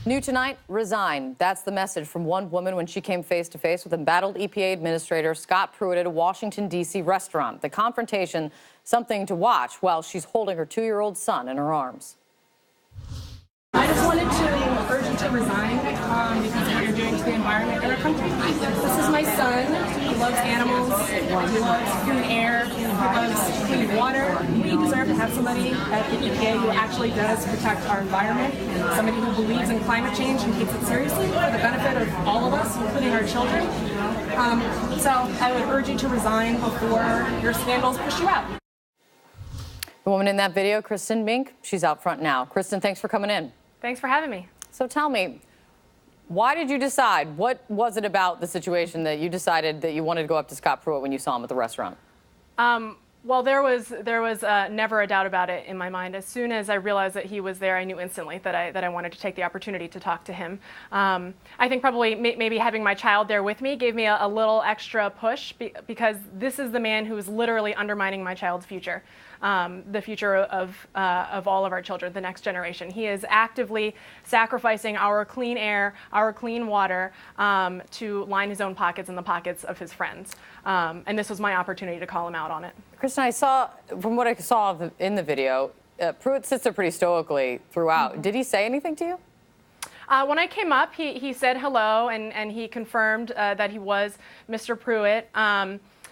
New tonight, resign. That's the message from one woman when she came face to face with embattled EPA Administrator Scott Pruitt at a Washington, D.C. restaurant. The confrontation, something to watch while she's holding her 2-year-old son in her arms. I just wanted to urge you to resign because of what you're doing to the environment in our country. This is my son. He loves animals. He loves clean air. He loves clean water. We deserve to have somebody at the EPA who actually does protect our environment, somebody who believes in climate change and takes it seriously for the benefit of all of us, including our children. So I would urge you to resign before your scandals push you out. The woman in that video, Kristen Mink, she's out front now. Kristen, thanks for coming in. Thanks for having me. So tell me, why did you decide? What was it about the situation that you decided that you wanted to go up to Scott Pruitt when you saw him at the restaurant? Well, there was never a doubt about it in my mind. As soon as I realized that he was there, I knew instantly that I wanted to take the opportunity to talk to him. I think probably maybe having my child there with me gave me a little extra push because this is the man who is literally undermining my child's future. The future of all of our children, the next generation. He is actively sacrificing our clean air, our clean water to line his own pockets and the pockets of his friends. And this was my opportunity to call him out on it. Kristen, I saw, from what I saw in the video, Pruitt sits there pretty stoically throughout. Mm-hmm. Did he say anything to you? When I came up, he said hello and he confirmed that he was Mr. Pruitt.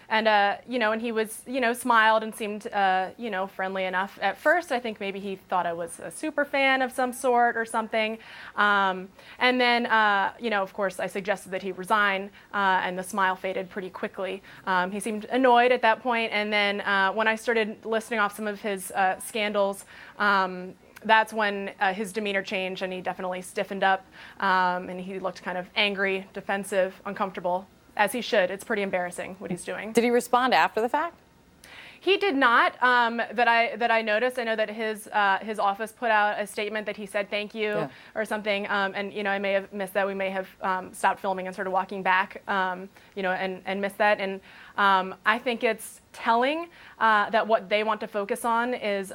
And he was, smiled and seemed, friendly enough. At first, I think maybe he thought I was a super fan of some sort or something. And then, of course, I suggested that he resign, and the smile faded pretty quickly. He seemed annoyed at that point. And then when I started listing off some of his scandals, that's when his demeanor changed, and he definitely stiffened up, and he looked kind of angry, defensive, uncomfortable. As he should. It's pretty embarrassing what he's doing. Did he respond after the fact? He did not. That I noticed. I know that his office put out a statement that he said thank you or something. And I may have missed that. We may have stopped filming and started walking back. And missed that. And I think it's telling that what they want to focus on is,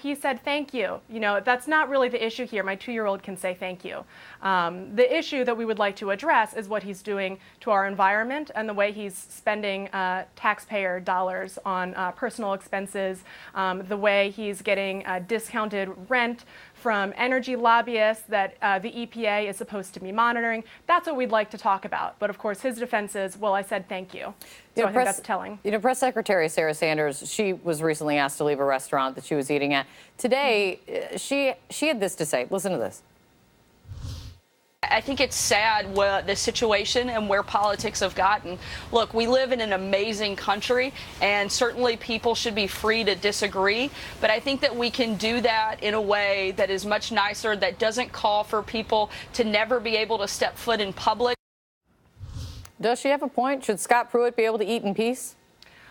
he said thank you. That's not really the issue here. My 2-year-old can say thank you. The issue that we would like to address is what he's doing to our environment and the way he's spending taxpayer dollars on personal expenses, the way he's getting discounted rent from energy lobbyists that the EPA is supposed to be monitoring. That's what we'd like to talk about. But of course, his defense is, well, I said thank you. So I think that's telling. Press Secretary Sarah Sanders, she was recently asked to leave a restaurant that she was eating at. Today, she had this to say. Listen to this. I think it's sad the situation and where politics have gotten. Look, we live in an amazing country, and certainly people should be free to disagree. But I think that we can do that in a way that is much nicer, that doesn't call for people to never be able to step foot in public. Does she have a point? Should Scott Pruitt be able to eat in peace?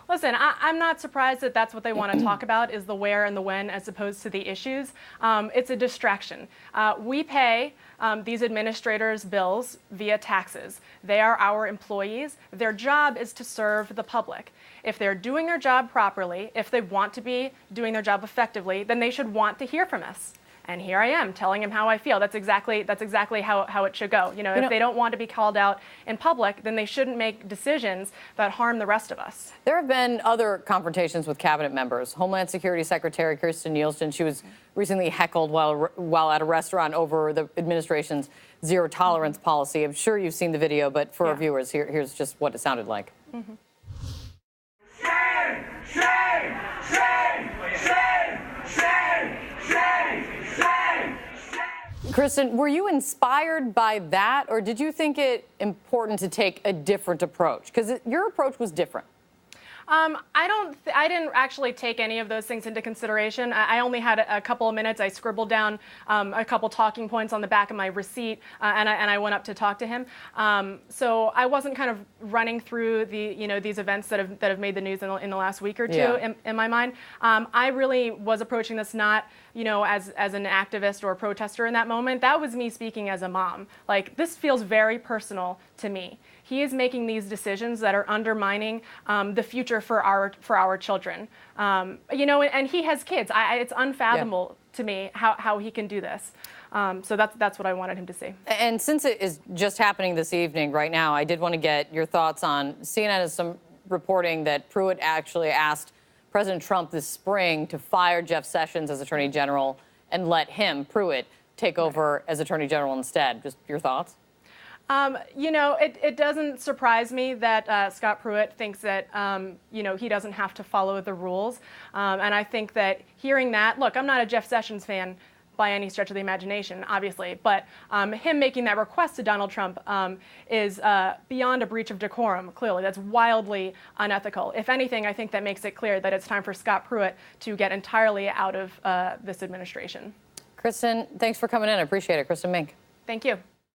Listen, I'm not surprised that that's what they want to talk about, is the where and the when as opposed to the issues. It's a distraction. We pay these administrators' bills via taxes. They are our employees. Their job is to serve the public. If they're doing their job properly, if they want to be doing their job effectively, then they should want to hear from us. And here I am telling him how I feel. That's exactly how it should go. If they don't want to be called out in public, then they shouldn't make decisions that harm the rest of us. There have been other confrontations with cabinet members. Homeland Security Secretary Kirstjen Nielsen, she was recently heckled while at a restaurant over the administration's zero tolerance policy. I'm sure you've seen the video, but for our viewers, here's just what it sounded like. Mm-hmm. Shame! Shame! Shame! Shame! Shame! Shame! Shame! Kristen, were you inspired by that, or did you think it important to take a different approach? Because your approach was different. I didn't actually take any of those things into consideration. I only had a couple of minutes. I scribbled down a couple talking points on the back of my receipt, and I went up to talk to him. So I wasn't kind of running through these events that have made the news in the last week or two in my mind. I really was approaching this not as an activist or a protester in that moment. That was me speaking as a mom. Like, this feels very personal to me. He is making these decisions that are undermining the future for our children. And he has kids. It's unfathomable to me how he can do this. So that's what I wanted him to see. And since it is just happening this evening, right now, I did want to get your thoughts on CNN has some reporting that Pruitt actually asked President Trump this spring to fire Jeff Sessions as Attorney General and let him, Pruitt, take over as Attorney General instead. Just your thoughts? It doesn't surprise me that Scott Pruitt thinks that, he doesn't have to follow the rules. And I think that hearing that, look, I'm not a Jeff Sessions fan by any stretch of the imagination, obviously, but him making that request to Donald Trump is beyond a breach of decorum, clearly. That's wildly unethical. If anything, I think that makes it clear that it's time for Scott Pruitt to get entirely out of this administration. Kristen, thanks for coming in. I appreciate it. Kristen Mink. Thank you.